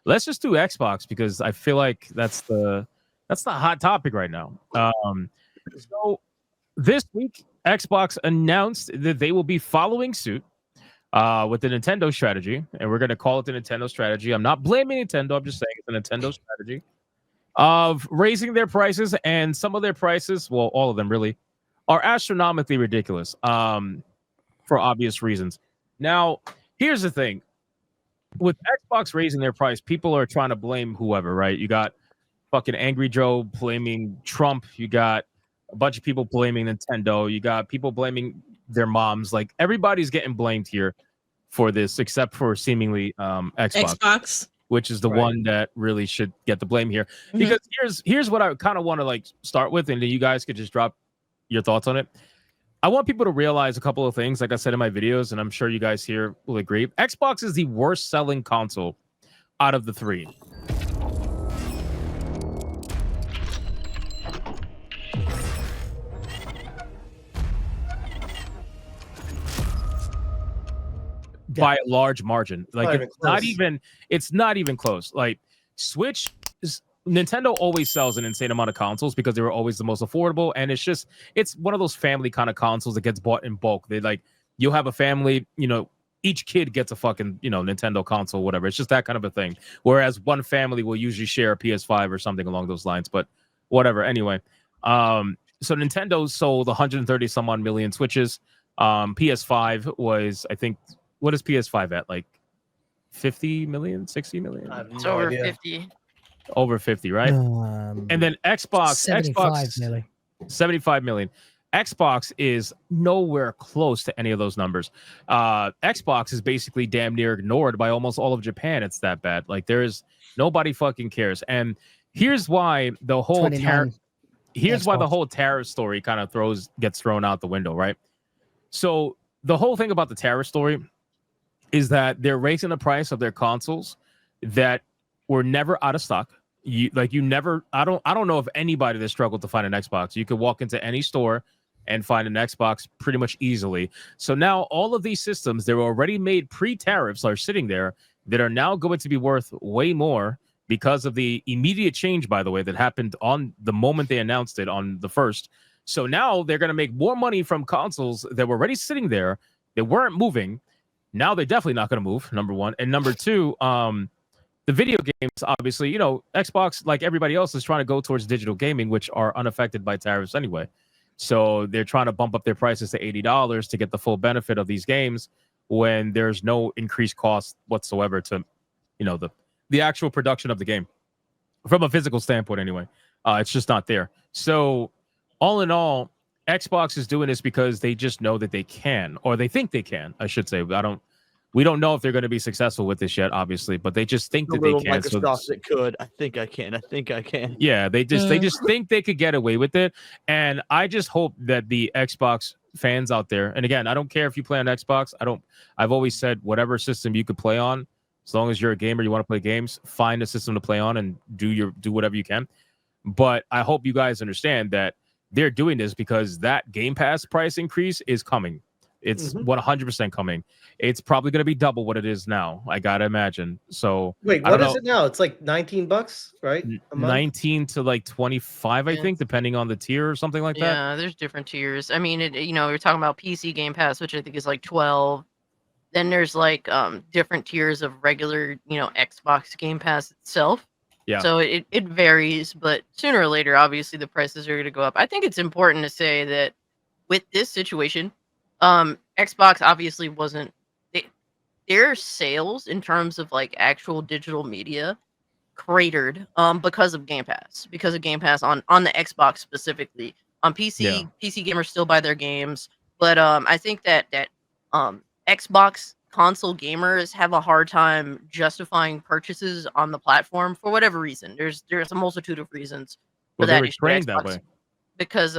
let's just do Xbox because I feel like that's the hot topic right now. So this week, Xbox announced that they will be following suit with the Nintendo strategy, and we're going to call it the Nintendo strategy. I'm not blaming Nintendo. I'm just saying it's a Nintendo strategy of raising their prices, and some of their prices, well, all of them really, are astronomically ridiculous for obvious reasons. Now, here's the thing. With Xbox raising their price, people are trying to blame whoever, right? You got fucking Angry Joe blaming Trump. You got a bunch of people blaming Nintendo. You got people blaming their moms. Like everybody's getting blamed here for this, except for seemingly Xbox, which is the one that really should get the blame here. Because here's what I kind of want to like start with, and then you guys could just drop your thoughts on it. I want people to realize a couple of things, like I said in my videos, and I'm sure you guys here will agree. Xbox is the worst selling console out of the three. By a large margin. Like it's not even close. Like Switch Nintendo always sells an insane amount of consoles because they were always the most affordable, and it's one of those family kind of consoles that gets bought in bulk. They like you'll have a family, each kid gets a fucking Nintendo console, whatever. It's just that kind of a thing. Whereas one family will usually share a PS5 or something along those lines. But whatever. Anyway, so Nintendo sold 130 some odd million Switches. PS5 was, I think, what is PS5 at? Like 50 million, 60 million? It's over 50. Over 50, right? And then Xbox 75 million. Xbox is nowhere close to any of those numbers. Xbox is basically damn near ignored by almost all of Japan. It's that bad. Like nobody fucking cares. And here's why the whole tariff story kind of gets thrown out the window, right? So the whole thing about the tariff story is that they're raising the price of their consoles that were never out of stock. I don't know of anybody that struggled to find an Xbox. You could walk into any store and find an Xbox pretty much easily. So now all of these systems that were already made pre-tariffs are sitting there that are now going to be worth way more because of the immediate change, by the way, that happened on the moment they announced it on the 1st. So now they're going to make more money from consoles that were already sitting there that weren't moving. Now they're definitely not going to move, number one. And number two, the video games, obviously, Xbox, like everybody else, is trying to go towards digital gaming, which are unaffected by tariffs anyway. So they're trying to bump up their prices to $80 to get the full benefit of these games when there's no increased cost whatsoever to, the actual production of the game from a physical standpoint anyway. It's just not there. So all in all, Xbox is doing this because they just know that they can, or they think they can, I should say. We don't know if they're going to be successful with this yet, obviously, but they just think that they can. Microsoft it could. I think I can. Yeah, they just think they could get away with it. And I just hope that the Xbox fans out there, and again, I don't care if you play on Xbox. I've always said whatever system you could play on, as long as you're a gamer, you want to play games, find a system to play on and do whatever you can. But I hope you guys understand that they're doing this because that Game Pass price increase is coming. It's 100% coming. It's probably going to be double what it is now. I got to imagine. So wait, what is it now? It's like $19, right? 19 to like 25, I think, depending on the tier or something like that. Yeah, there's different tiers. I mean, we're talking about PC Game Pass, which I think is like 12. Then there's like different tiers of regular, Xbox Game Pass itself. Yeah. So it varies, but sooner or later, obviously, the prices are going to go up. I think it's important to say that with this situation, Xbox obviously wasn't their sales in terms of like actual digital media cratered because of Game Pass. Because of Game Pass on the Xbox specifically. On PC, PC gamers still buy their games, but I think that Xbox console gamers have a hard time justifying purchases on the platform for whatever reason. There's a multitude of reasons for that. They were trained that way. Because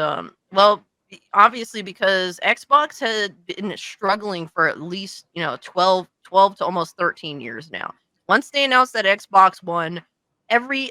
obviously because Xbox had been struggling for at least 12 to almost 13 years now. Once they announced that Xbox One,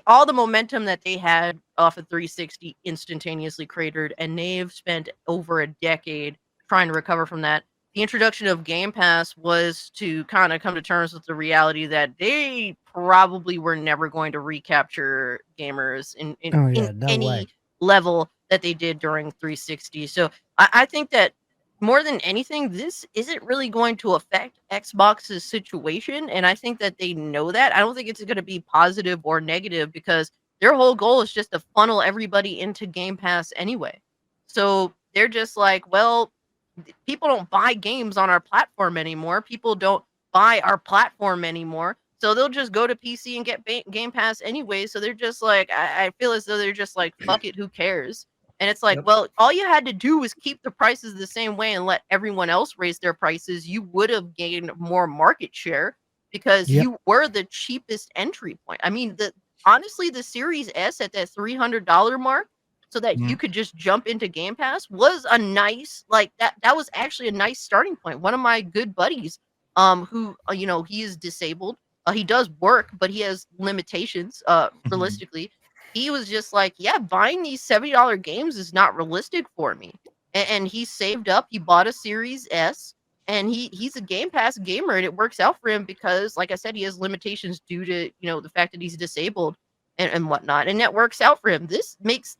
all the momentum that they had off of 360 instantaneously cratered, and they've spent over a decade trying to recover from that. the introduction of Game Pass was to kind of come to terms with the reality that they probably were never going to recapture gamers in Oh yeah, in no any way. level that they did during 360. So I think that more than anything, this isn't really going to affect Xbox's situation, and I think that they know that. I don't think it's going to be positive or negative because their whole goal is just to funnel everybody into Game Pass anyway. So they're just like, well, people don't buy games on our platform anymore. People don't buy our platform anymore. So they'll just go to PC and get Game Pass anyway. So they're just like, I feel as though they're just like, fuck it, who cares? And it's like, Yep. well, all you had to do was keep the prices the same way and let everyone else raise their prices. You would have gained more market share because Yep. you were the cheapest entry point. I mean, honestly, the Series S at that $300 mark, so that you could just jump into Game Pass, was a nice, like, that was actually a nice starting point. One of my good buddies, who he is disabled. He does work, but he has limitations. Realistically, he was just like, yeah, buying these $70 games is not realistic for me. And he saved up. He bought a Series S, and he's a Game Pass gamer, and it works out for him because, like I said, he has limitations due to the fact that he's disabled and whatnot, and that works out for him. This makes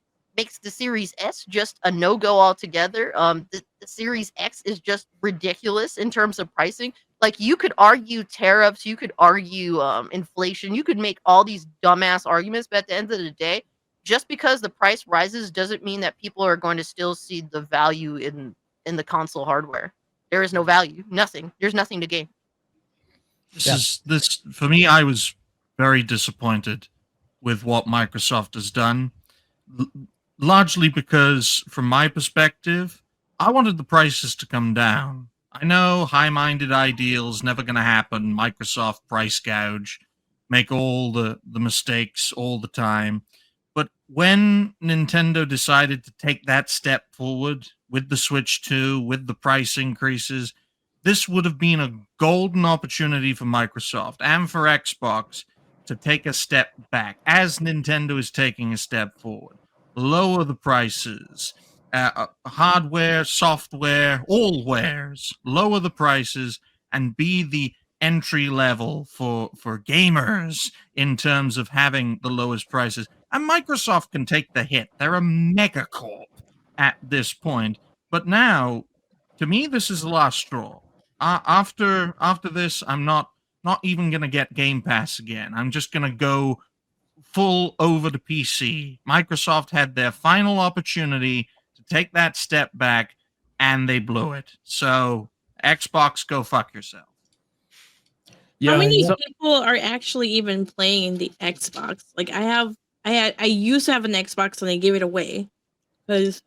the Series S just a no-go altogether. The Series X is just ridiculous in terms of pricing. Like, you could argue tariffs, you could argue inflation, you could make all these dumbass arguments, but at the end of the day, just because the price rises doesn't mean that people are going to still see the value in the console hardware. There is no value, nothing. There's nothing to gain. This for me. I was very disappointed with what Microsoft has done, largely because, from my perspective, I wanted the prices to come down. I know high-minded ideals never going to happen. Microsoft price gouge, make all the mistakes all the time. But when Nintendo decided to take that step forward with the Switch 2, with the price increases, this would have been a golden opportunity for Microsoft and for Xbox to take a step back, as Nintendo is taking a step forward. Lower the prices, hardware, software, all wares, lower the prices, and be the entry level for gamers in terms of having the lowest prices. And Microsoft can take the hit. They're a megacorp at this point. But now, to me, this is the last straw. After this, I'm not even going to get Game Pass again. I'm just going to go full over to PC. Microsoft had their final opportunity to take that step back, and they blew it. So, Xbox, go fuck yourself. Yeah. How many so- people are actually even playing the Xbox? Like, I used to have an Xbox and I gave it away because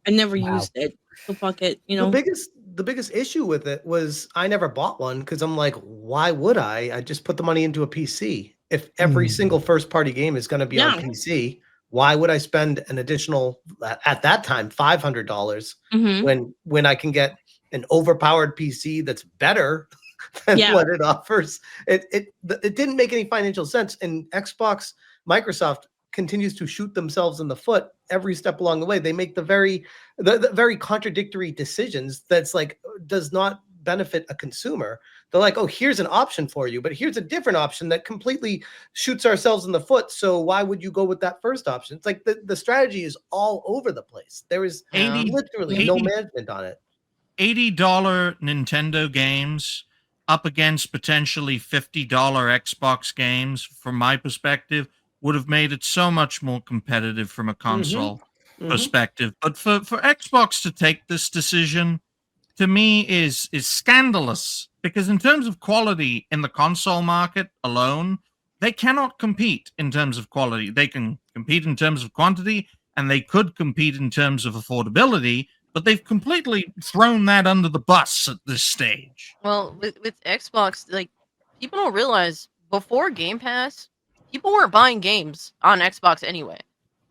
I never Wow. used it. So fuck it, you know. The biggest issue with it was I never bought one because I'm like, why would I? I just put the money into a PC. If every single first party game is going to be on PC, why would I spend an additional, at that time, $500 when I can get an overpowered PC that's better than what it offers? It didn't make any financial sense. And Microsoft continues to shoot themselves in the foot every step along the way. They make the very contradictory decisions that's like does not benefit a consumer. They're like, oh, here's an option for you, but here's a different option that completely shoots ourselves in the foot. So why would you go with that first option? It's like the strategy is all over the place. There is literally no management on it. $80 Nintendo games up against potentially $50 Xbox games, from my perspective, would have made it so much more competitive from a console perspective. But for Xbox to take this decision, to me, is scandalous, because in terms of quality in the console market alone, they cannot compete in terms of quality. They can compete in terms of quantity, and they could compete in terms of affordability, but they've completely thrown that under the bus at this stage. Well, with Xbox, like, people don't realize before Game Pass, people weren't buying games on Xbox anyway.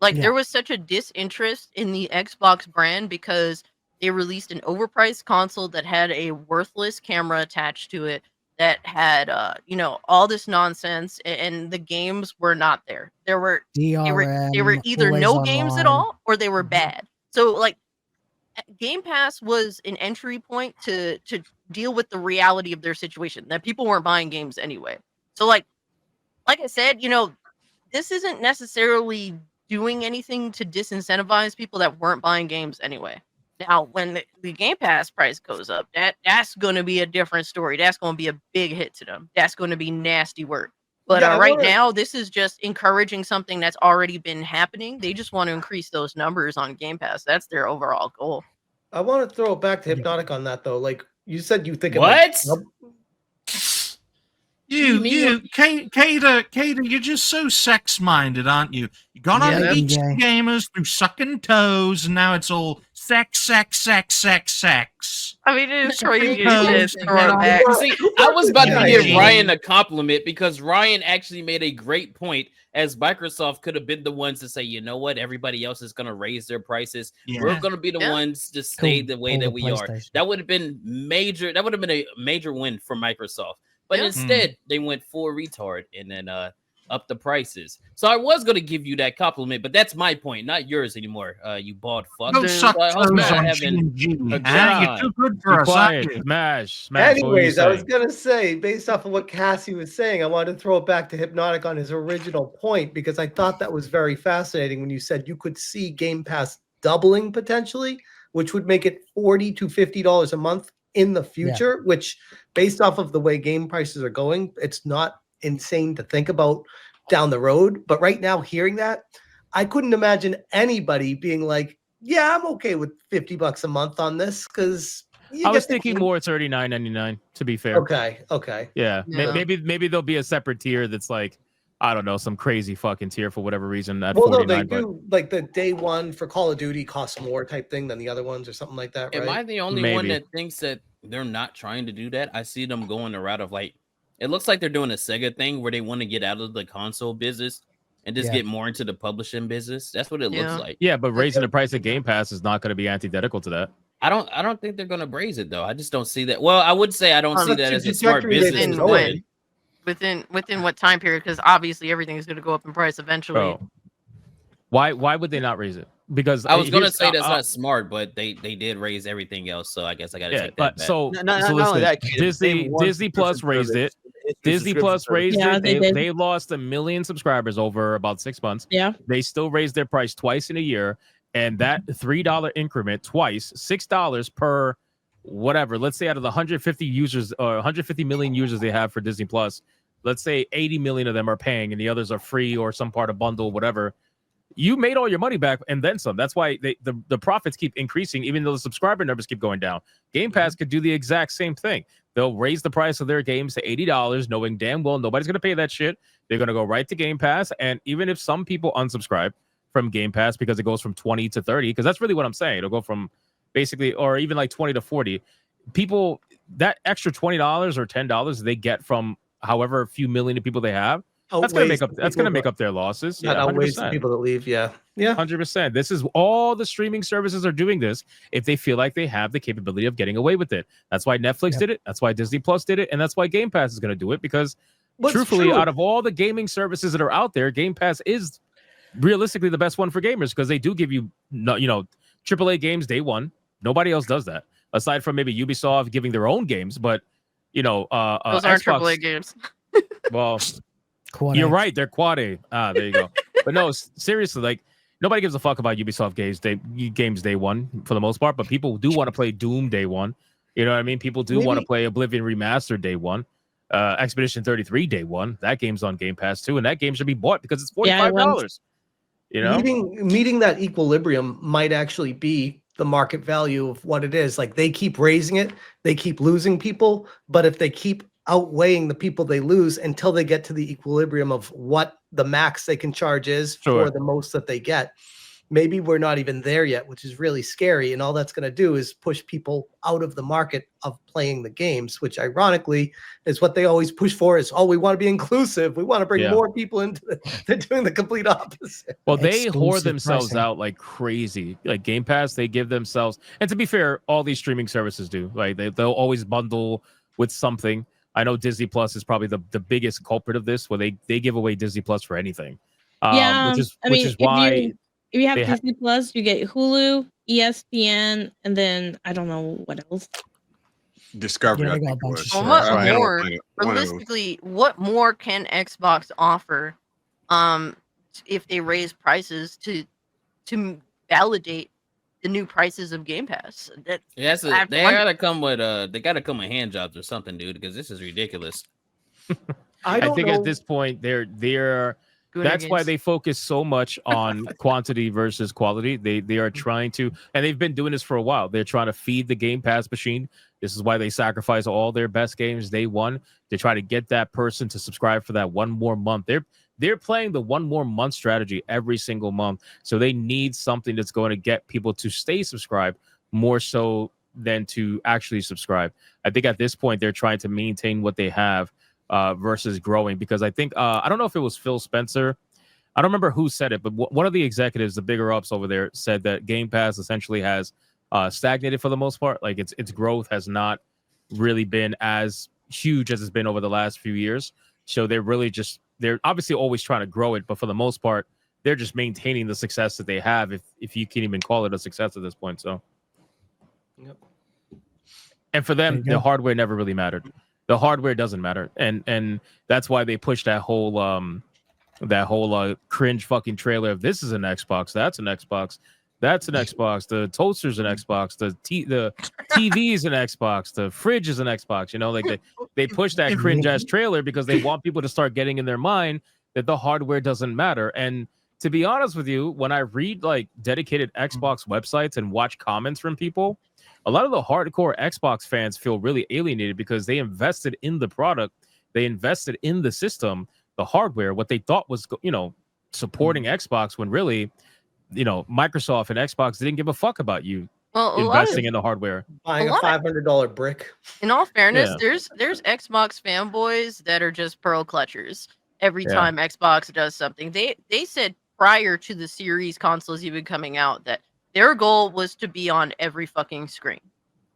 Like, there was such a disinterest in the Xbox brand because they released an overpriced console that had a worthless camera attached to it, that had all this nonsense, and the games were not there. They were DRM, either always no games at online. all or they were bad. So, like, Game Pass was an entry point to deal with the reality of their situation that people weren't buying games anyway. So like I said, this isn't necessarily doing anything to disincentivize people that weren't buying games anyway. Now, when the Game Pass price goes up, that's going to be a different story. That's going to be a big hit to them. That's going to be nasty work. But Yeah, I right wanna- now, this is just encouraging something that's already been happening. They just want to increase those numbers on Game Pass. That's their overall goal. I want to throw it back to Hypnotic on that though. Like you said, you think What? Cater, you're just so sex-minded, aren't you? You got on Yeah, Geeks yeah. and Gamers through sucking toes, and now it's all sex. I mean, it is crazy. Toes, to throw it back. See, I was about to give Yeah. Ryan a compliment because Ryan actually made a great point, as Microsoft could have been the ones to say, you know what, everybody else is going to raise their prices. Yeah. We're going to be the Yeah. ones to stay the way Pull that the we are. PlayStation. That would have been major. That would have been a major win for Microsoft. But Yeah. instead, they went full retard and then up the prices. So I was going to give you that compliment, but that's my point, not yours anymore. You bald fuck. Don't suck So I hope toes you're on having G&G, a huh? You're good too good Be for us, quiet. aren't you? Smash. What were you Anyways, I was saying? gonna say, based off of what Cassie was saying, I wanted to throw it back to Hypnotic on his original point because I thought that was very fascinating when you said you could see Game Pass doubling potentially, which would make it $40 to $50 a month in the future, which based off of the way game prices are going, it's not insane to think about down the road. But right now, hearing that, I couldn't imagine anybody being like, yeah, I'm okay with $50 a month on this because I was thinking more $39.99. To be fair. Okay. Yeah. Yeah. Maybe there'll be a separate tier that's like, I don't know, some crazy fucking tier for whatever reason at Well, no, 49. they But do like the day one for Call of Duty costs more type thing than the other ones or something like that, Am I right? the only one Maybe. that thinks that they're not trying to do that? I see them going the route of like, it looks like they're doing a Sega thing where they want to get out of the console business and just Yeah. get more into the publishing business. That's what it Yeah. looks like. yeah, but raising the price of Game Pass is not going to be antithetical to that. I don't think they're gonna raise it though. I just don't see that. Well, I would say I don't see That's that the as a smart trajectory they've business. been to going. do it. Within what time period? Because obviously everything is going to go up in price eventually. Bro, why would they not raise it? Because I was gonna here's- say that's not smart, but they did raise everything else, so I guess I gotta Yeah, take that but back. so No, so not only listen, that, Kate, it's Disney one Disney Plus subscription raised service. it. It's the Disney subscription Plus service. raised Yeah, it. they did. They lost 1 million subscribers over about 6 months. Yeah. They still raised their price twice in a year, and that $3 increment twice, $6 per whatever. Let's say out of the 150 users or 150 million users they have for Disney Plus, let's say 80 million of them are paying, and the others are free or some part of bundle, whatever. You made all your money back and then some. That's why the profits keep increasing, even though the subscriber numbers keep going down. Game Pass could do the exact same thing. They'll raise the price of their games to $80, knowing damn well nobody's going to pay that shit. They're going to go right to Game Pass. And even if some people unsubscribe from Game Pass because it goes from 20 to 30, because that's really what I'm saying. It'll go from basically, or even like 20 to 40. People, that extra $20 or $10 they get from however few million people they have, that's gonna make up their losses. That Yeah, outweighs the 100%. people that leave. Yeah. 100%. This is all the streaming services are doing this if they feel like they have the capability of getting away with it. That's why Netflix did it. That's why Disney Plus did it. And that's why Game Pass is going to do it because What's truthfully, true- out of all the gaming services that are out there, Game Pass is realistically the best one for gamers because they do give you, AAA games day one. Nobody else does that aside from maybe Ubisoft giving their own games. But, Those aren't Xbox, AAA games. well, Quad you're A. right. They're quad A. There you go. But no, seriously, like nobody gives a fuck about Ubisoft games day one for the most part. But people do want to play Doom day one. You know what I mean? People do want to Maybe- play Oblivion Remastered day one. Expedition 33 day one. That game's on Game Pass too, and that game should be bought because it's Yeah, it $45. You know, meeting that equilibrium might actually be the market value of what it is. Like they keep raising it, they keep losing people, but if they keep outweighing the people they lose until they get to the equilibrium of what the max they can charge is Sure. for the most that they get, maybe we're not even there yet, which is really scary. And all that's going to do is push people out of the market of playing the games, which ironically is what they always push for is, we want to be inclusive. We want to bring Yeah. more people into they're doing the complete opposite. well, they hoard Exclusive themselves pricing. out like crazy. Like Game Pass, they give themselves, and to be fair, all these streaming services do. Like they'll always bundle with something. I know Disney Plus is probably the biggest culprit of this, where they give away Disney Plus for anything. Yeah, Which is I mean, which is why if you have they ha- Disney Plus, you get Hulu, ESPN, and then I don't know what else. Discovery, Yeah, I they got a think it bunch was. of Well, shit. what I don't more? think one of those. Realistically, what more can Xbox offer? If they raise prices to validate the new prices of Game Pass, that Yes, I have to they wonder. gotta come with they gotta come with hand jobs or something, dude, because this is ridiculous. I I don't think know. at this point that's why they focus so much on quantity versus quality. They are trying to, and they've been doing this for a while. They're trying to feed the Game Pass machine. This is why they sacrifice all their best games day one to try to get that person to subscribe for that one more month. They're playing the one more month strategy every single month. So they need something that's going to get people to stay subscribed more so than to actually subscribe. I think at this point they're trying to maintain what they have versus growing, because I think I don't know if it was Phil Spencer. I don't remember who said it, but one of the executives, the bigger ups over there, said that Game Pass essentially has stagnated for the most part. Like its growth has not really been as huge as it's been over the last few years. So they're obviously always trying to grow it, but for the most part, they're just maintaining the success that they have, if you can even call it a success at this point. So, Yep. and for them, There you the go. hardware never really mattered. The hardware doesn't matter, and that's why they pushed that whole cringe fucking trailer of this is an Xbox, that's an Xbox, that's an Xbox, the toaster's an Xbox, the TV is an Xbox, the fridge is an Xbox. You know, like they push that If- cringe ass trailer because they want people to start getting in their mind that the hardware doesn't matter. And to be honest with you, when I read like dedicated Xbox websites and watch comments from people, a lot of the hardcore Xbox fans feel really alienated because they invested in the product, they invested in the system, the hardware, what they thought was, supporting Xbox, when really, Microsoft and Xbox didn't give a fuck about you Well, a lot of, investing in the hardware. Buying a a lot of- $500 brick. in all fairness, Yeah. there's Xbox fanboys that are just pearl clutchers every Yeah. time Xbox does something. They said prior to the series consoles even coming out that their goal was to be on every fucking screen.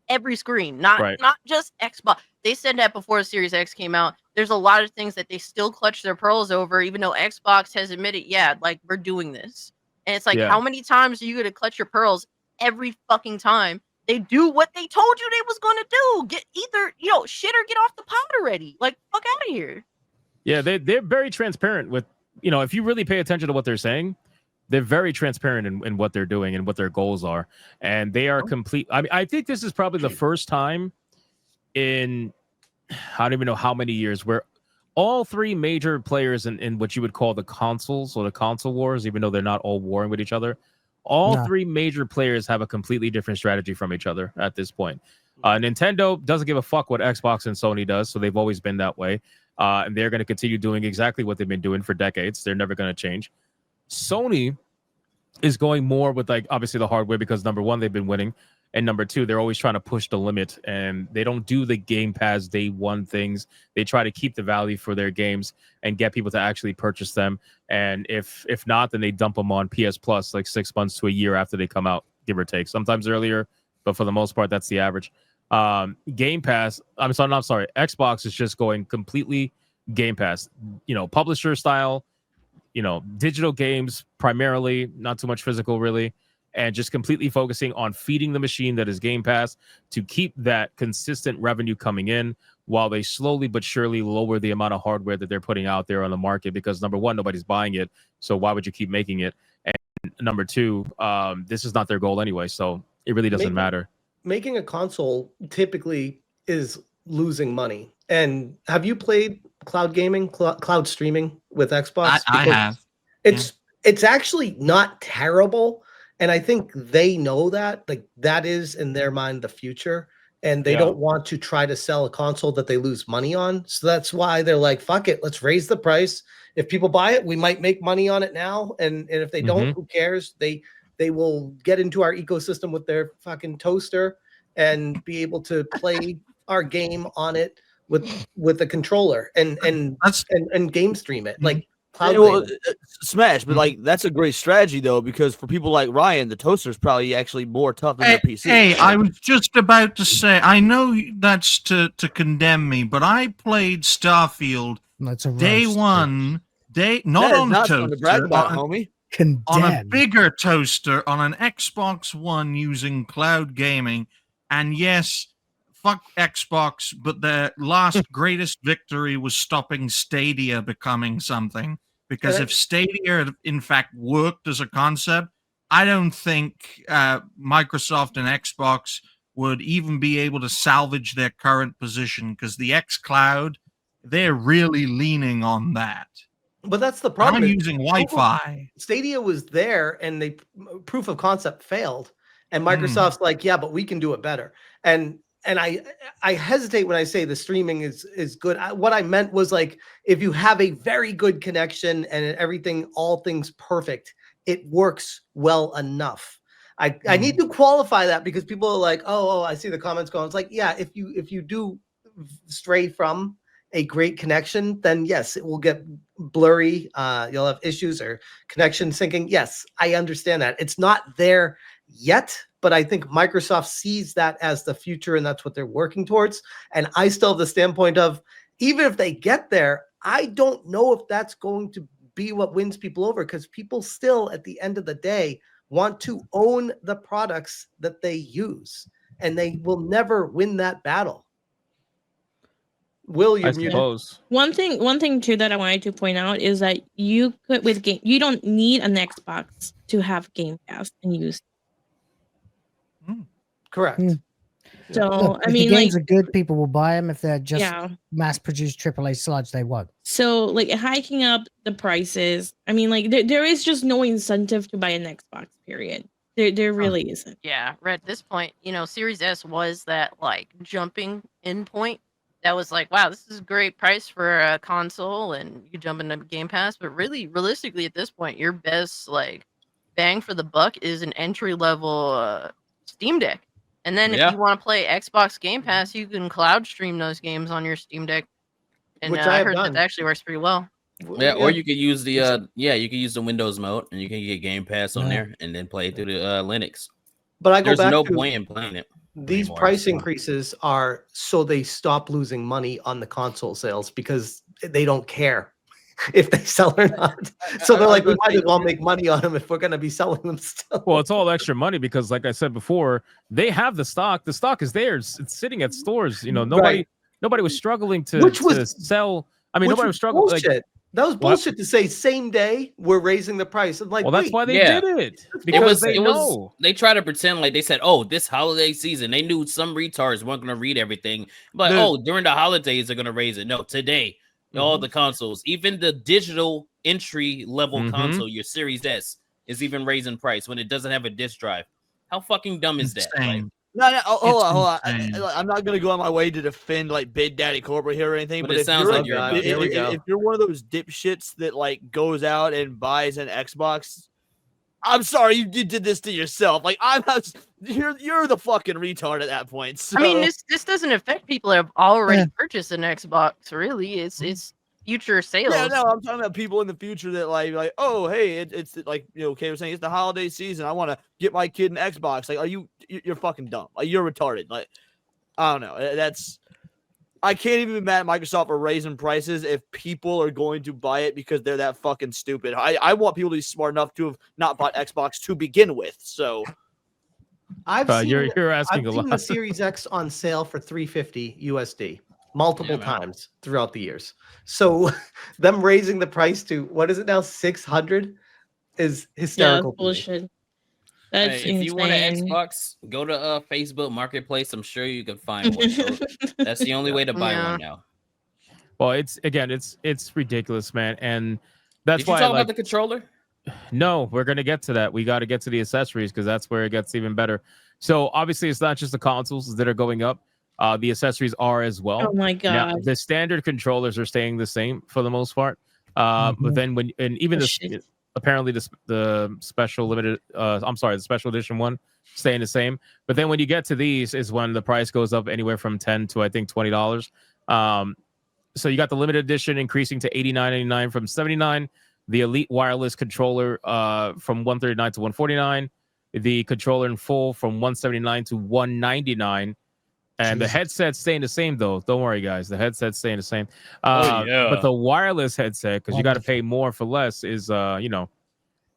Every screen, not Right. not just Xbox. They said that before the Series X came out. There's a lot of things that they still clutch their pearls over, even though Xbox has admitted, yeah, like we're doing this. And it's like, Yeah. how many times are you gonna clutch your pearls? Every fucking time they do what they told you they was gonna do. Get either shit or get off the pot already. Like fuck out of here. Yeah, they're very transparent with, if you really pay attention to what they're saying, they're very transparent in what they're doing and what their goals are. And they are complete. I mean, I think this is probably the first time in, I don't even know how many years, where all three major players in what you would call the consoles or the console wars, even though they're not all warring with each other, all Yeah. three major players have a completely different strategy from each other at this point. Nintendo doesn't give a fuck what Xbox and Sony does, so they've always been that way. And they're going to continue doing exactly what they've been doing for decades. They're never going to change. Sony is going more with, like, obviously the hardware, because number one, they've been winning, and number two, they're always trying to push the limit, and they don't do the Game Pass day one things. They try to keep the value for their games and get people to actually purchase them. And if not, then they dump them on PS Plus like 6 months to a year after they come out, give or take. Sometimes earlier, but for the most part, that's the average. Game Pass, I'm sorry, Xbox is just going completely Game Pass, publisher style, digital games primarily, not too much physical really, and just completely focusing on feeding the machine that is Game Pass to keep that consistent revenue coming in, while they slowly but surely lower the amount of hardware that they're putting out there on the market, because number one, nobody's buying it, so why would you keep making it? And number two, this is not their goal anyway, so it really doesn't matter. Making a console typically is losing money. And have you played cloud gaming, cloud streaming with Xbox? I Because have. it's actually not terrible, and I think they know that, like, that is in their mind the future, and they Yeah. don't want to try to sell a console that they lose money on. So that's why they're like, fuck it, let's raise the price. If people buy it, we might make money on it now, and if they don't, who cares? They will get into our ecosystem with their fucking toaster and be able to play our game on it with a controller and That's game stream it like cloud Well, gaming. Smash, but like that's a great strategy though, because for people like Ryan, the toaster is probably actually more tough than the PC. Hey, I was just about to say, I know that's to condemn me, but I played Starfield That's a day roast. one, not That is on not the fun to brag toaster, about, homie. on a Condemned. bigger toaster on an Xbox One using cloud gaming. And yes, fuck Xbox, but their last greatest victory was stopping Stadia becoming something. Because if Stadia had in fact worked as a concept, I don't think Microsoft and Xbox would even be able to salvage their current position, because the xCloud, they're really leaning on that. But that's the problem. I'm is using Wi-Fi. Stadia was there, and they proof of concept failed, and Microsoft's like, yeah, but we can do it better. And I hesitate when I say the streaming is good. What I meant was, like, if you have a very good connection and everything, all things perfect, it works well enough. I need to qualify that, because people are like, oh, I see the comments going. It's like, yeah, if you do stray from a great connection, then yes, it will get blurry. You'll have issues or connection syncing. Yes, I understand that. It's not there yet, but I think Microsoft sees that as the future, and that's what they're working towards. And I still have the standpoint of, even if they get there, I don't know if that's going to be what wins people over, because people still, at the end of the day, want to own the products that they use, and they will never win that battle. Will, you're I muted. suppose. One thing too that I wanted to point out is that you could you don't need an Xbox to have Game Pass and use. Correct. Hmm. So Look, I if mean, the games like, are good, people will buy them. If they're just yeah. mass-produced AAA sludge, they won't. So like hiking up the prices. I mean, like there is just no incentive to buy an Xbox. Period. There really isn't. Yeah, right at this point, Series S was that like jumping in point. That was like, wow, this is a great price for a console, and you jump into Game Pass. But really, realistically, at this point, your best like bang for the buck is an entry level Steam Deck. And then if you want to play Xbox Game Pass, you can cloud stream those games on your Steam Deck. And Which I I have heard done. that actually works pretty well. Yeah, or you could use the you could use the Windows mode, and you can get Game Pass on there and then play through the Linux. But I go There's back no to point in playing it. these anymore, price so. increases are so they stop losing money on the console sales, because they don't care if they sell or not. So they're like, we might as well make money on them if we're going to be selling them still. Well, it's all extra money because, like I said before, they have the stock. The stock is theirs. It's sitting at stores. Nobody was struggling to sell. I mean, nobody was struggling. Bullshit. That was bullshit to say same day we're raising the price. I'm like, well, that's why they did it. Because they know. They try to pretend like they said, oh, this holiday season, they knew some retards weren't going to read everything. But, during the holidays, they're going to raise it. No, today, all the consoles, even the digital entry level console, your Series S, is even raising price when it doesn't have a disk drive. How fucking dumb is that? Like, No, hold on. I'm not gonna go on my way to defend like Big Daddy Corporate here or anything. But it sounds like you're about to. If you're one of those dipshits that like goes out and buys an Xbox, I'm sorry, you did this to yourself. Like you're the fucking retard at that point. So. I mean, this doesn't affect people that have already purchased an Xbox. Really, it's future sales. Yeah, no, I'm talking about people in the future that like, oh, hey, it's like Kay was saying, it's the holiday season. I want to get my kid an Xbox. Like, you're fucking dumb. Like, you're retarded. Like, I don't know. I can't even be mad at Microsoft for raising prices if people are going to buy it because they're that fucking stupid. I want people to be smart enough to have not bought Xbox to begin with. So I've seen you're asking a lot. the Series X on sale for $350 USD multiple times throughout the years. So them raising the price to what is it now, 600 is hysterical. Yeah, bullshit. That's if you want an insane. Xbox, go to Facebook Marketplace. I'm sure you can find one. So that's the only way to buy one now. Well, it's ridiculous, man, and that's Did you why. talk about the controller? No, we're gonna get to that. We got to get to the accessories because that's where it gets even better. So obviously, it's not just the consoles that are going up. The accessories are as well. Oh my god! Now, the standard controllers are staying the same for the most part. But then apparently the special limited, the special edition one staying the same. But then when you get to these is when the price goes up anywhere from $10 to I think $20. So you got the limited edition increasing to $89.99 from $79. The Elite wireless controller from $139 to $149. The controller in full from $179 to $199. And the headset's staying the same, though. Don't worry, guys. The headset's staying the same. But the wireless headset, because you got to pay more for less, is $199.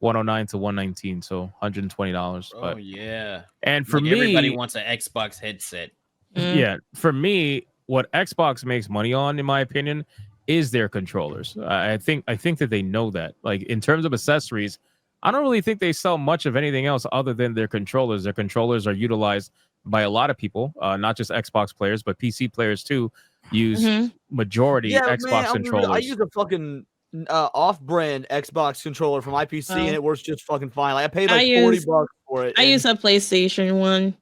109 to 119, so $120. Oh But yeah. and for Like, everybody me, wants an Xbox headset. Mm. yeah, for me, what Xbox makes money on, in my opinion, is their controllers. I think that they know that. Like in terms of accessories, I don't really think they sell much of anything else other than their controllers. Their controllers are utilized by a lot of people, not just Xbox players, but PC players too. Use Mhm. majority Yeah, Xbox man, I controllers. use a fucking off-brand Xbox controller for my PC, and Oh. it works just fucking fine. Like I paid I like $40 use- for it. I and- use a PlayStation one.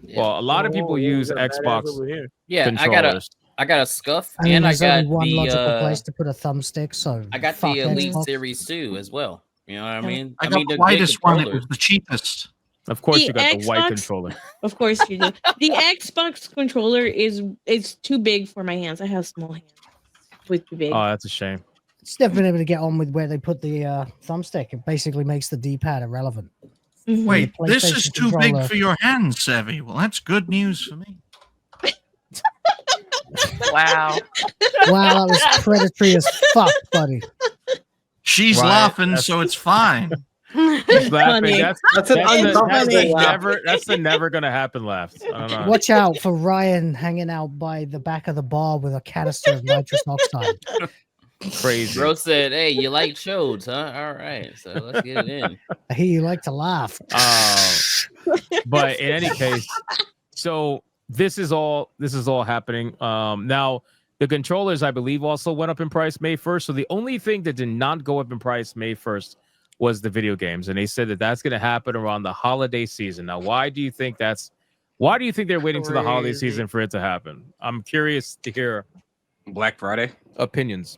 Yeah. Well, a lot of people Oh, yeah, we use got a badass Xbox over here. Yeah, controllers. I got a Scuff, I mean, and I there's got only one the logical place to put a thumbstick, so I got fuck the Elite Xbox. Series 2 as well. You know what I Yeah. mean? I got mean, the they're good lightest one. It controllers. was the cheapest. Of course, The you got the white Xbox- controller. Of course you do. The Xbox controller is too big for my hands. I have small hands. Way too big. Oh, that's a shame. It's never been able to get on with where they put the thumbstick. It basically makes the D-pad irrelevant. Mhm. Wait, The this is PlayStation too big controller. for your hands, Savvy. Well, that's good news for me. Wow. Wow, that was predatory as fuck, buddy. She's Right, laughing, that's- so it's fine. He's laughing. Funny. That's That's an that's the, uncomfortable that's the laugh. never gonna happen. Laugh. I don't know. Watch out for Ryan hanging out by the back of the bar with a canister of nitrous oxide. Crazy. Bro said, "Hey, you like shows, huh? All right, so let's get it in." I hear you like to laugh. But in any case, so this is all happening. Now the controllers, I believe, also went up in price May 1st. So the only thing that did not go up in price May 1st was the video games, and they said that that's going to happen around the holiday season. Now, why do you think they're waiting to the holiday Crazy. season for it to happen? I'm curious to hear Black Friday. opinions.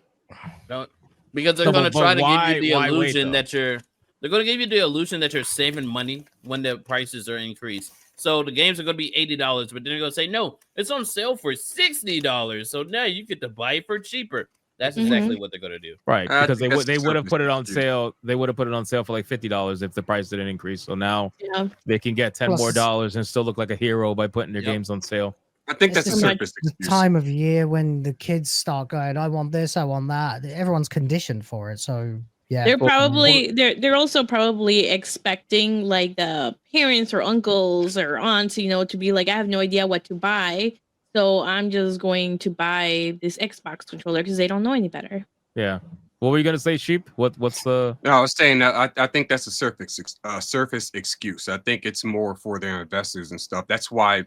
Don't, because they're No, going to but try to why- give you the why wait, illusion though? that they're going to give you the illusion that you're saving money when the prices are increased. So the games are going to be $80, but then they're going to say, no, it's on sale for $60. So now you get to buy it for cheaper. That's exactly what they're going to do. Right, I because think they that's would have surface put it on excuse. sale. They would have put it on sale for like $50 if the price didn't increase. So now Yeah. they can get 10 Plus- more dollars and still look like a hero by putting their Yep. games on sale. I think It's that's a just surface the excuse. time of year when the kids start going, I want this, I want that. Everyone's conditioned for it. So yeah. They're probably they're also probably expecting like the parents or uncles or aunts, to be like, I have no idea what to buy, so I'm just going to buy this Xbox controller because they don't know any better. Yeah. What were you gonna say, Sheep? What's the? No, I was saying that I think that's a surface excuse. I think it's more for their investors and stuff. That's why,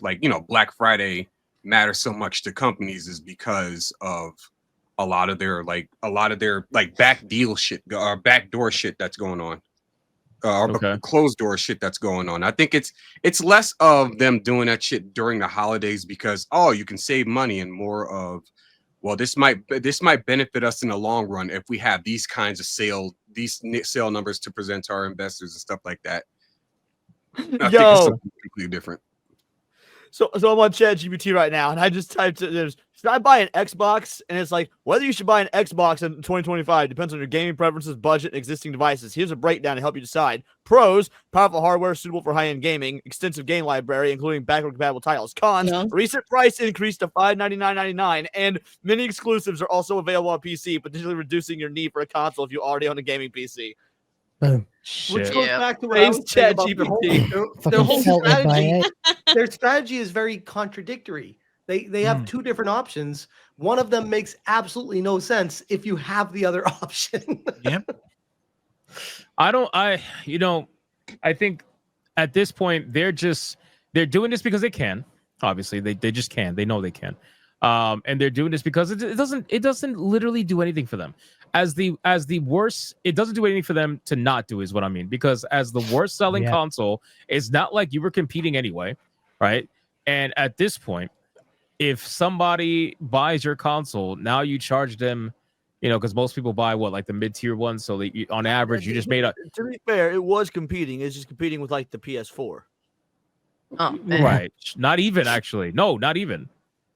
Black Friday matters so much to companies is because of a lot of their back deal shit or backdoor shit that's going on. Okay. Closed door shit that's going on. I think it's less of them doing that shit during the holidays because you can save money, and more of, well, this might benefit us in the long run if we have these kinds of sale numbers to present to our investors and stuff like that. I think it's Yo. something completely different. So I'm on ChatGPT right now, and I just typed should I buy an Xbox? And it's like, whether you should buy an Xbox in 2025 depends on your gaming preferences, budget, and existing devices. Here's a breakdown to help you decide. Pros: powerful hardware suitable for high-end gaming, extensive game library, including backward compatible titles. Cons: Yeah. recent price increase to $599.99, and many exclusives are also available on PC, potentially reducing your need for a console if you already own a gaming PC. Boom. Which Shit. goes Yeah. back to what I was Thanks, saying about their ChatGPT. their whole Fucking filtered by strategy. it. Their strategy is very contradictory. They have two different options. One of them makes absolutely no sense if you have the other option. Yep. I think at this point they're doing this because they can. Obviously, they just can. They know they can. And they're doing this because it doesn't literally do anything for them. As the worst, it doesn't do anything for them to not do is what I mean. Because as the worst selling Yeah. console, it's not like you were competing anyway, right? And at this point, if somebody buys your console, now you charge them, because most people buy like the mid-tier ones. So on average, you just made a To be fair, it was competing. It's just competing with like the PS4. Oh, man. right. Not even actually. No, not even.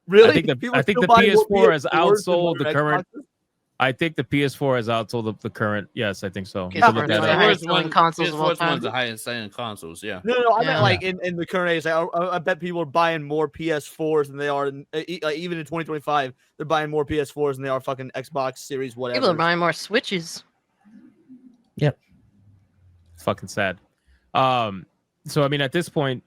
Really? I think the People still PS4 buy more has PS4s than outsold the modern current. Xboxes? I think the PS4 has outsold the current. Yes, I think so. You PS4 can look is that the up. highest selling consoles of all PS4's one time. of the highest selling consoles. Yeah. No, I Yeah. meant like in the current age. I bet people are buying more PS4s than they are even in 2025. They're buying more PS4s than they are fucking Xbox Series whatever. People are buying more Switches. fucking sad. So I mean, at this point,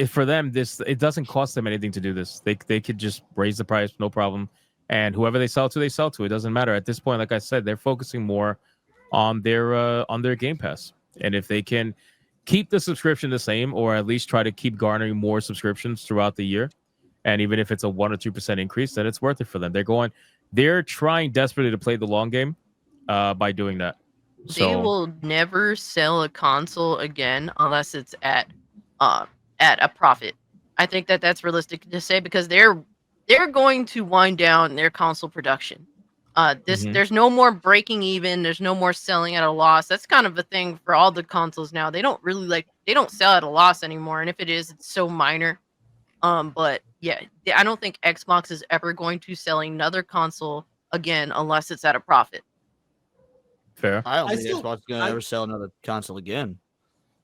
for them, it doesn't cost them anything to do this. They could just raise the price, no problem. And whoever they sell to, they sell to. It doesn't matter at this point. Like I said, they're focusing more on their Game Pass, and if they can keep the subscription the same, or at least try to keep garnering more subscriptions throughout the year, and even if it's a 1 or 2% increase, then it's worth it for them. They're trying desperately to play the long game by doing that. They will never sell a console again unless it's at a profit. I think that's realistic to say, because they're going to wind down their console production. There's no more breaking even. There's no more selling at a loss. That's kind of a thing for all the consoles now. They don't sell at a loss anymore, and if it is, it's so minor. But yeah, I don't think Xbox is ever going to sell another console again unless it's at a profit. Fair. I don't think Xbox is going to ever sell another console again.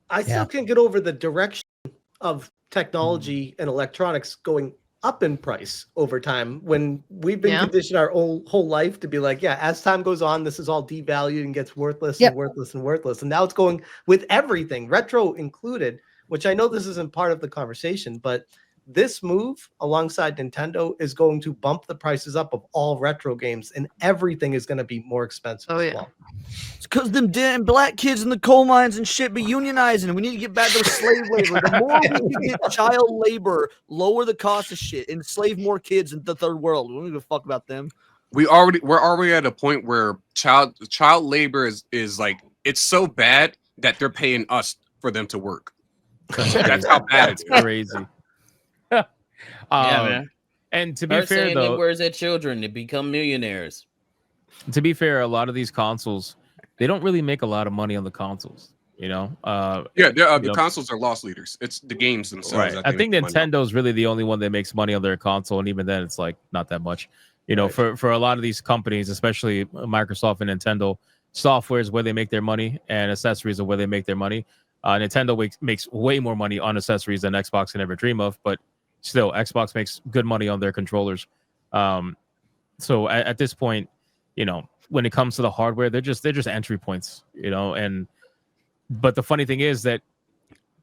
I still can't get over the direction of technology and electronics going up in price over time, when we've been conditioned our whole life to be like, yeah, as time goes on, this is all devalued and gets worthless and worthless and worthless. And now it's going with everything, retro included, which I know this isn't part of the conversation, but this move alongside Nintendo is going to bump the prices up of all retro games, and everything is going to be more expensive as well. It's because them damn black kids in the coal mines and shit be unionizing, and we need to get back to slave labor. The more we can get child labor, lower the cost of shit, and enslave more kids in the third world. We don't give a fuck about them. We're already at a point where child labor is like, it's so bad that they're paying us for them to work. That's how bad it's crazy. Man. And to be fair, though, where's their children to become millionaires? To be fair, a lot of these consoles, they don't really make a lot of money on the consoles. You know, the consoles are loss leaders. It's the games themselves. Right. I think Nintendo's really the only one that makes money on their console, and even then, it's like not that much. You know, for a lot of these companies, especially Microsoft and Nintendo, software is where they make their money, and accessories are where they make their money. Nintendo makes way more money on accessories than Xbox can ever dream of, but still, Xbox makes good money on their controllers. So at this point, you know, when it comes to the hardware, they're just entry points, you know. But the funny thing is that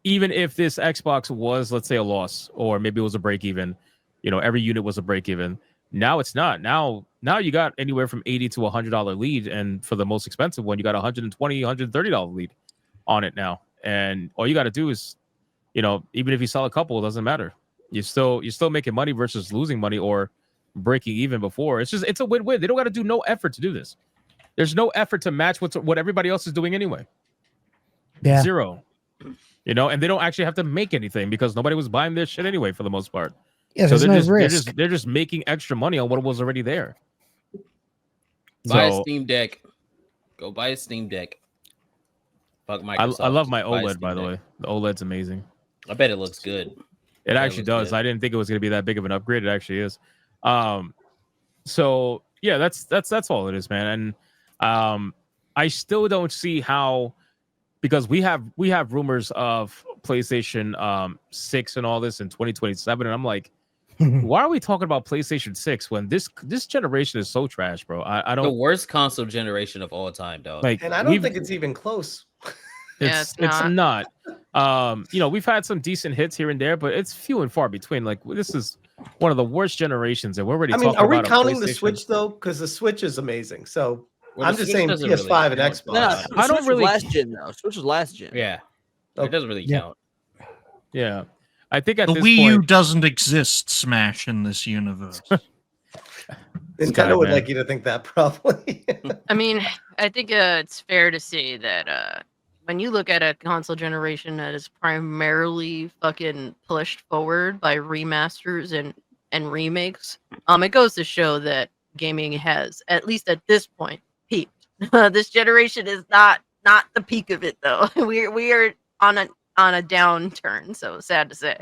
even if this Xbox was, let's say, a loss, or maybe it was a break even, you know, every unit was a break even. Now it's not. Now you got anywhere from $80 to $100 lead, and for the most expensive one, you got $120, $130 lead on it now. And all you got to do is, you know, even if you sell a couple, it doesn't matter. You're still making money versus losing money or breaking even before. It's a win-win. They don't got to do no effort to do this. There's no effort to match what everybody else is doing anyway. Yeah. Zero. You know, and they don't actually have to make anything because nobody was buying this shit anyway for the most part. Yeah, so there's no risk. They're just making extra money on what was already there. Buy a Steam Deck. Go buy a Steam Deck. Fuck Microsoft. I love my OLED, by the way. The OLED's amazing. I bet it looks good. It actually does. Good. I didn't think it was going to be that big of an upgrade. It actually is. So yeah, that's all it is, man. And I still don't see how, because we have rumors of PlayStation 6 and all this in 2027, and I'm like, why are we talking about PlayStation 6 when this generation is so trash, bro? I don't. The worst console generation of all time, dog. Like, and I don't think it's even close. It's not. You know, we've had some decent hits here and there, but it's few and far between. Like, this is one of the worst generations, and we're already. Are we counting the Switch though? Because the Switch is amazing. So I'm just saying PS5 and Xbox. No, I don't really. Last gen though. Switch was last gen. Yeah, it doesn't really count. Yeah, I think at the this Wii point, U doesn't exist. Smash in this universe. Nintendo would like you to think that, probably. I mean, I think it's fair to say that when you look at a console generation that is primarily fucking pushed forward by remasters and remakes, it goes to show that gaming has, at least at this point, peaked. This generation is not the peak of it, though. We are on a downturn, so sad to say.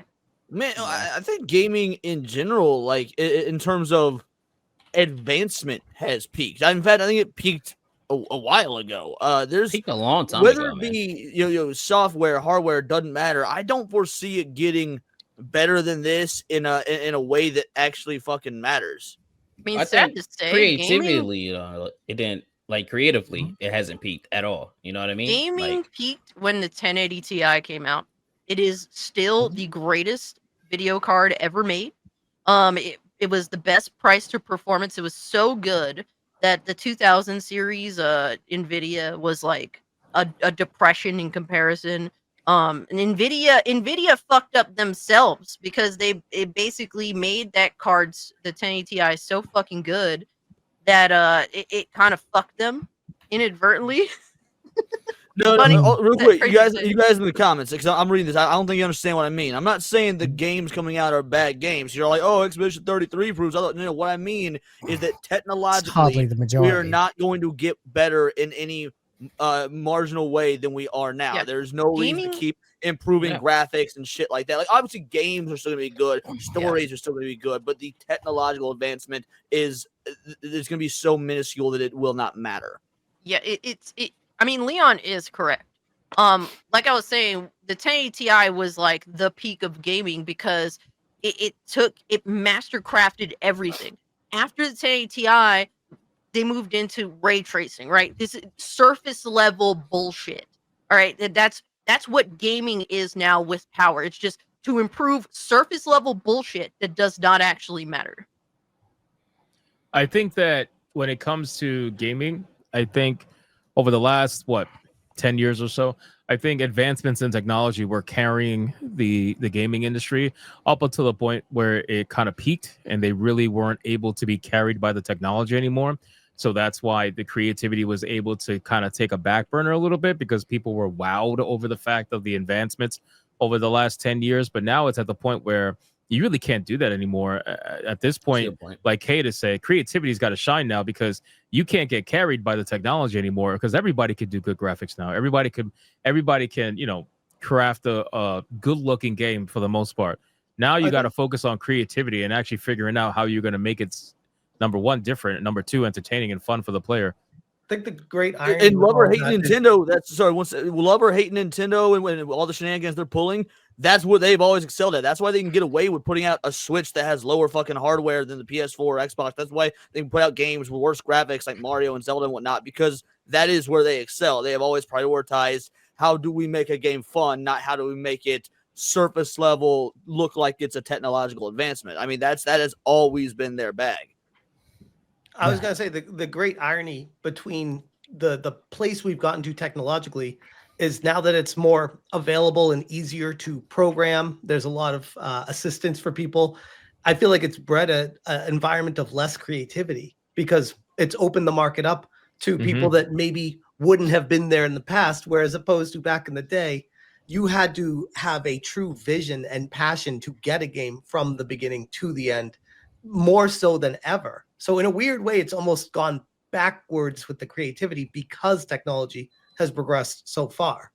Man, I think gaming in general, like in terms of advancement, has peaked. In fact, I think it peaked a while ago. There's peaked a long time whether ago, it be you know software, hardware, doesn't matter. I don't foresee it getting better than this in a way that actually fucking matters. I mean, sad to say, creatively, it didn't Like creatively, it hasn't peaked at all. You know what I mean? Gaming Like, peaked when the 1080 Ti came out. It is still the greatest video card ever made. It was the best price to performance. It was so good that the 2000 series Nvidia was like a depression in comparison. And Nvidia fucked up themselves because it basically made that cards the 1080 Ti so fucking good that it kind of fucked them inadvertently. No, Funny. real That's quick, crazy you to guys, say. you guys in the comments, because I'm reading this. I don't think you understand what I mean. I'm not saying the games coming out are bad games. You're like, oh, Expedition 33 proves. No, what I mean is that It's hardly technologically, the we majority. are not going to get better in any marginal way than we are now. Yeah. There's no reason Gaming- to keep improving Yeah. graphics and shit like that. Like, obviously, games are still going to be good, stories are still going to be good, but the technological advancement is going to be so minuscule that it will not matter. Yeah, I mean, Leon is correct. Like I was saying, the 1080 Ti was like the peak of gaming because it master crafted everything. After the 1080 Ti, they moved into ray tracing, right? This is surface level bullshit. All right, that's what gaming is now with power. It's just to improve surface level bullshit that does not actually matter. I think that when it comes to gaming, I think over the last 10 years or so, I think advancements in technology were carrying the gaming industry up until the point where it kind of peaked and they really weren't able to be carried by the technology anymore. So that's why the creativity was able to kind of take a back burner a little bit because people were wowed over the fact of the advancements over the last 10 years. But now it's at the point where you really can't do that anymore. At this point, like Kata said, creativity's got to shine now because you can't get carried by the technology anymore because everybody can do good graphics now. Everybody can, craft a good looking game for the most part. Now you got to focus on creativity and actually figuring out how you're going to make it, number one, different, number two, entertaining and fun for the player. I think the great irony And love or hate that is- Nintendo. Love or hate Nintendo and when all the shenanigans they're pulling, that's what they've always excelled at. That's why they can get away with putting out a Switch that has lower fucking hardware than the PS4 or Xbox. That's why they can put out games with worse graphics like Mario and Zelda and whatnot, because that is where they excel. They have always prioritized how do we make a game fun, not how do we make it surface level look like it's a technological advancement. I mean, that has always been their bag. I was going to say the great irony between the place we've gotten to technologically is now that it's more available and easier to program. There's a lot of assistance for people. I feel like it's bred an environment of less creativity because it's opened the market up to people that maybe wouldn't have been there in the past. Whereas opposed to back in the day, you had to have a true vision and passion to get a game from the beginning to the end, more so than ever. So in a weird way, it's almost gone backwards with the creativity because technology has progressed so far.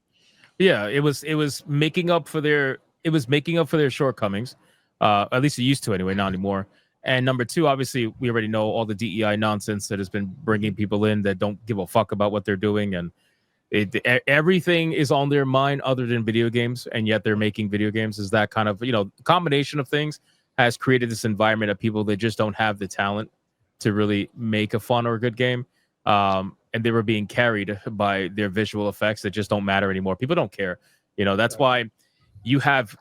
Yeah, it was making up for their shortcomings. At least it used to anyway, not anymore. And number two, obviously, we already know all the DEI nonsense that has been bringing people in that don't give a fuck about what they're doing, and everything is on their mind other than video games, and yet they're making video games. Is that kind of combination of things has created this environment of people that just don't have the talent to really make a fun or a good game. And they were being carried by their visual effects that just don't matter anymore. People don't care. That's why you have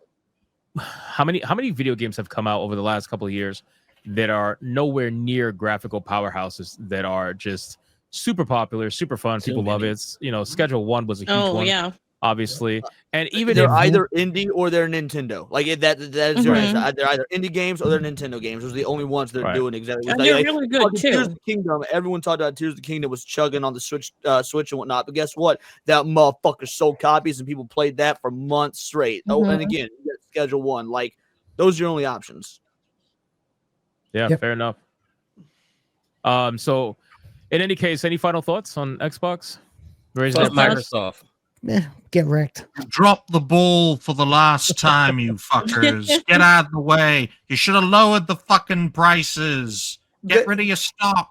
how many video games have come out over the last couple of years that are nowhere near graphical powerhouses that are just super popular, super fun. People love it. Schedule 1 was a huge one. Yeah. Obviously, and even they're if either indie or they're Nintendo. Like that is your answer. They're either indie games or they're Nintendo games. Those are the only ones they're doing exactly. And they're really good too. Tears of the Kingdom. Everyone talked about Tears of the Kingdom was chugging on the Switch and whatnot. But guess what? That motherfucker sold copies and people played that for months straight. Oh, and again, you got Schedule 1. Like those are your only options. Yeah, fair enough. So in any case, any final thoughts on Xbox? Microsoft. Get wrecked. Drop the ball for the last time, you fuckers. Get out of the way. You should have lowered the fucking prices. Get rid of your stock.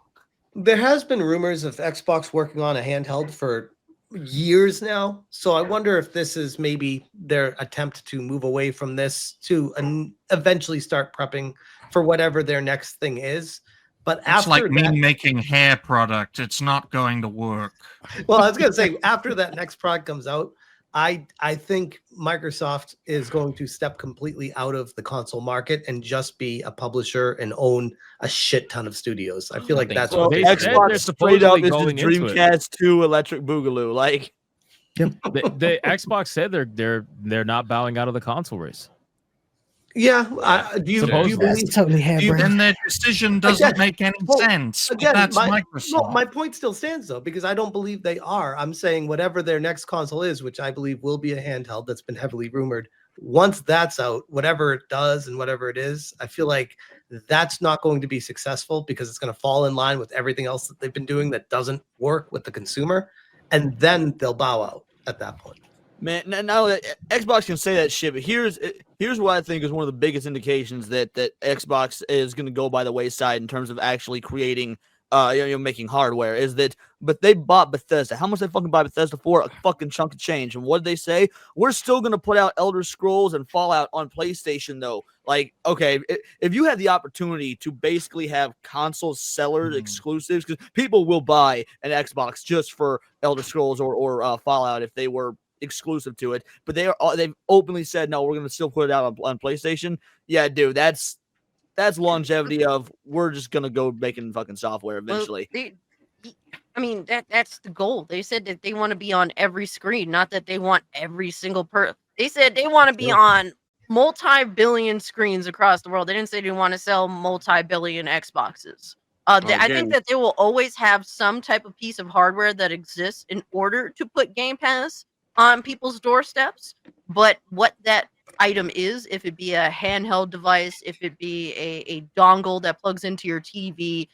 There has been rumors of Xbox working on a handheld for years now. So I wonder if this is maybe their attempt to move away from this to eventually start prepping for whatever their next thing is. But It's after like me that, making hair product. It's not going to work. well, I was gonna say after that next product comes out, I think Microsoft is going to step completely out of the console market and just be a publisher and own a shit ton of studios. I feel like think that's so. what They they're said doing. they're Xbox straight up supposedly is going just into it. Dreamcast 2 Electric Boogaloo. Like, The Xbox said they're not bowing out of the console race. Yeah, do you Supposedly. believe? That's totally harebrained. Then their decision doesn't Again, make any well, sense. But Again, that's my Microsoft. point still stands though, because I don't believe they are. I'm saying whatever their next console is, which I believe will be a handheld that's been heavily rumored. Once that's out, whatever it does and whatever it is, I feel like that's not going to be successful because it's going to fall in line with everything else that they've been doing that doesn't work with the consumer, and then they'll bow out at that point. man, now that Xbox can say that shit, but here's what I think is one of the biggest indications that Xbox is going to go by the wayside in terms of actually creating, making hardware. Is that, but they bought Bethesda. How much they fucking buy Bethesda for? A fucking chunk of change. And what did they say? We're still going to put out Elder Scrolls and Fallout on PlayStation, though. Like, okay, if you had the opportunity to basically have console sellers exclusives, because people will buy an Xbox just for Elder Scrolls or Fallout if they were exclusive to it, but they've openly said no, we're going to still put it out on PlayStation. Yeah, dude, that's longevity of we're just going to go making fucking software eventually. Well, that's the goal. They said that they want to be on every screen, not that they want every single They said they want to be on multi-billion screens across the world. They didn't say they want to sell multi-billion Xboxes. I think that they will always have some type of piece of hardware that exists in order to put Game Pass on people's doorsteps, but what that item is, if it be a handheld device, if it be a dongle that plugs into your TV,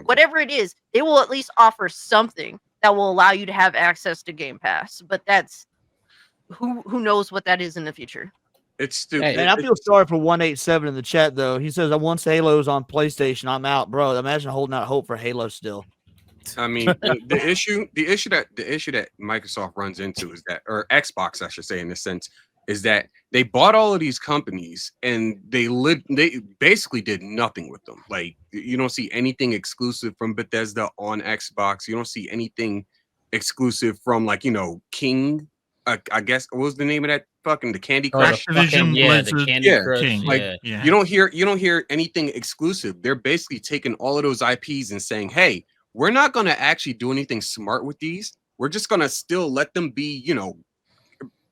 whatever it is, they will at least offer something that will allow you to have access to Game Pass. But that's who knows what that is in the future. It's stupid. And I feel sorry for 187 in the chat though. He says, once Halo's on PlayStation, I'm out, bro. Imagine holding out hope for Halo still. I mean, the issue that Microsoft runs into is that, or Xbox, I should say, in this sense, is that they bought all of these companies and they basically did nothing with them. Like, you don't see anything exclusive from Bethesda on Xbox. You don't see anything exclusive from, like, King. I guess, what was the name of that fucking the Candy Crush? Activision the Candy Crush. King. Like, Yeah. you don't hear anything exclusive. They're basically taking all of those IPs and saying, hey, we're not going to actually do anything smart with these. We're just going to still let them be,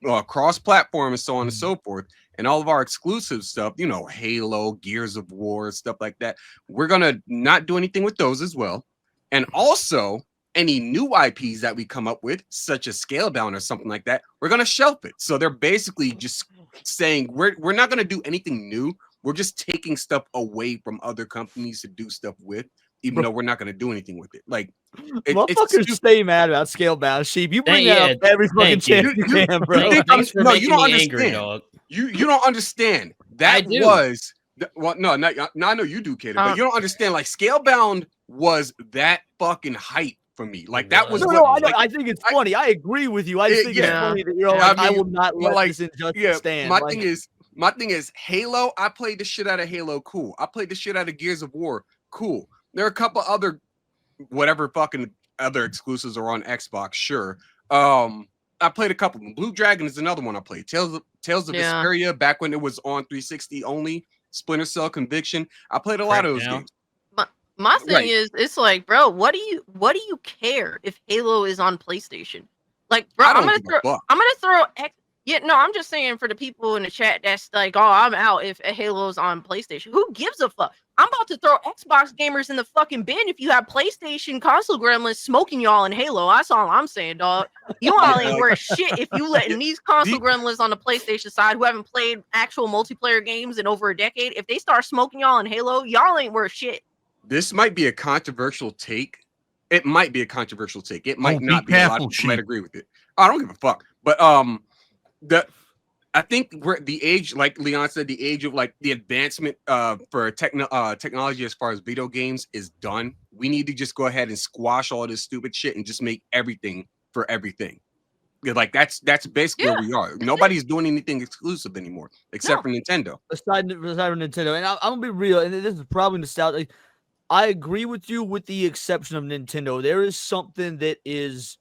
cross-platform and so on and so forth. And all of our exclusive stuff, Halo, Gears of War, stuff like that, we're going to not do anything with those as well. And also, any new IPs that we come up with, such as Scalebound or something like that, we're going to shelf it. So they're basically just saying, we're not going to do anything new. We're just taking stuff away from other companies to do stuff with, even though we're not going to do anything with it. Like, motherfuckers stay mad about Scalebound, Sheep. You bring that up every fucking chance you can, bro. Thanks for making you don't me understand. angry, dog. You don't understand. That was I know you do, Kato, but you don't understand. Like, Scalebound was that fucking hype for me. Like, that was I think it's funny. I agree with you. I just think it's funny that you're like, I will not let this injustice stand. My thing is Halo. I played the shit out of Halo. Cool. I played the shit out of Gears of War. Cool. There are a couple other whatever fucking other exclusives are on Xbox. Sure. I played a couple. Blue Dragon is another one I played. Tales of Vesperia back when it was on 360 only. Splinter Cell, Conviction. I played a lot of those games. My thing is, it's like, bro, what do you care if Halo is on PlayStation? Like, bro, I'm gonna throw. I'm just saying for the people in the chat that's like, oh, I'm out if Halo's on PlayStation. Who gives a fuck? I'm about to throw Xbox gamers in the fucking bin if you have PlayStation console gremlins smoking y'all in Halo. That's all I'm saying, dog. You all ain't worth shit if you letting these console gremlins on the PlayStation side who haven't played actual multiplayer games in over a decade, if they start smoking y'all in Halo, y'all ain't worth shit. This might be a controversial take. It might be a controversial take. It might not be. A lot of people might agree with it. I don't give a fuck. But I think we're the age, like Leon said, the age of like the advancement for technology as far as video games is done. We need to just go ahead and squash all this stupid shit and just make everything for everything. Like that's basically where we are. Nobody's doing anything exclusive anymore except for Nintendo. Aside from Nintendo, and I'm gonna be real, and this is probably nostalgic. I agree with you with the exception of Nintendo. There is something that is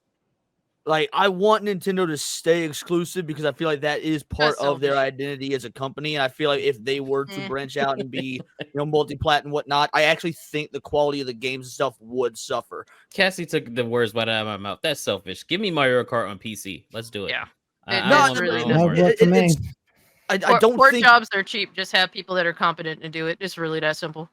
like I want Nintendo to stay exclusive because I feel like that is part of their selfish. identity as a company. And I feel like if they were to Mm. branch out and be, multi-plat and whatnot, I actually think the quality of the games and stuff would suffer. Cassie took the words right out of my mouth. That's selfish. Give me Mario Kart on PC. Let's do it. Yeah. I want really my own That Mario. worked for me. I don't port think jobs are cheap. Just have people that are competent to do it. It's really that simple.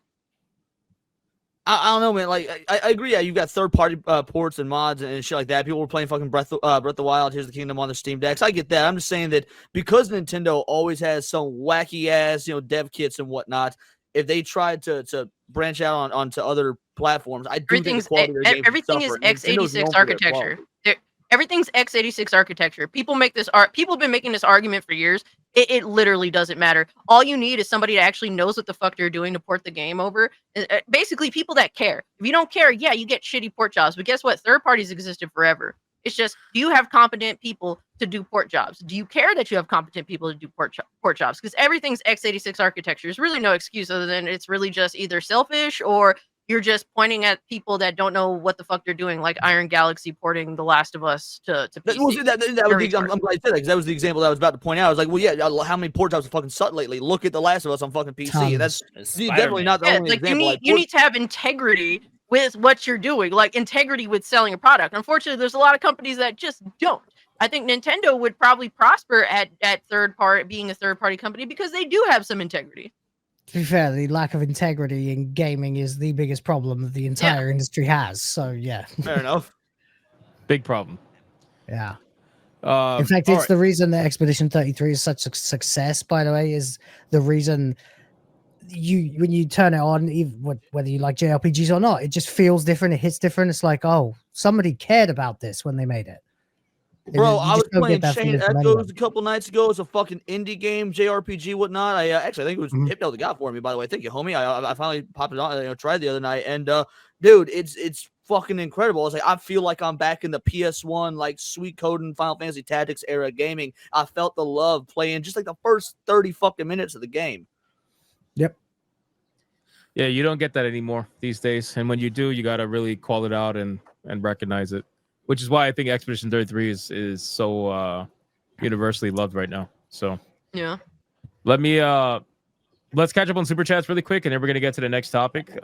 I don't know, man. Like, I agree. Yeah, you got third-party ports and mods and shit like that. People were playing fucking Breath of the Wild, Here's the Kingdom on the Steam Decks. I get that. I'm just saying that because Nintendo always has some wacky-ass, dev kits and whatnot, if they tried to branch out onto other platforms, I do think the quality of their games Everything is would suffer. Nintendo's known x86 for their architecture. quality. Everything's x86 architecture. People have been making this argument for years. It literally doesn't matter. All you need is somebody that actually knows what the fuck they're doing to port the game over. Basically, people that care. If you don't care, yeah, you get shitty port jobs. But guess what? Third parties existed forever. It's just, do you have competent people to do port jobs? Do you care that you have competent people to do port jobs? Because everything's x86 architecture. There's really no excuse other than it's really just either selfish or you're just pointing at people that don't know what the fuck they're doing, like Iron Galaxy porting The Last of Us to PC. Well, see, that was I'm glad you said that because that was the example that I was about to point out. I was like, well, yeah, how many port jobs have fucking sucked lately? Look at The Last of Us on fucking PC. And that's definitely not the only like example. you need to have integrity with what you're doing, like integrity with selling a product. Unfortunately, there's a lot of companies that just don't. I think Nintendo would probably prosper at being a third party company because they do have some integrity. To be fair, the lack of integrity in gaming is the biggest problem that the entire industry has. So yeah, fair enough. Big problem. Yeah. In fact, it's the reason that Expedition 33 is such a success. By the way, is the reason when you turn it on, even whether you like JRPGs or not, it just feels different. It hits different. It's like, oh, somebody cared about this when they made it. Bro, I was playing Chain Echoes a couple nights ago. It's a fucking indie game, JRPG, whatnot. I actually think it was Hypno that got for me, by the way. Thank you, homie. I finally popped it on, tried the other night, and dude, it's fucking incredible. I was like, I feel like I'm back in the PS1, like sweet coding Final Fantasy Tactics era gaming. I felt the love playing just like the first 30 fucking minutes of the game. Yep. Yeah, you don't get that anymore these days, and when you do, you gotta really call it out and recognize it. Which is why I think Expedition 33 is so universally loved right now. So yeah, let's catch up on super chats really quick, and then we're gonna get to the next topic.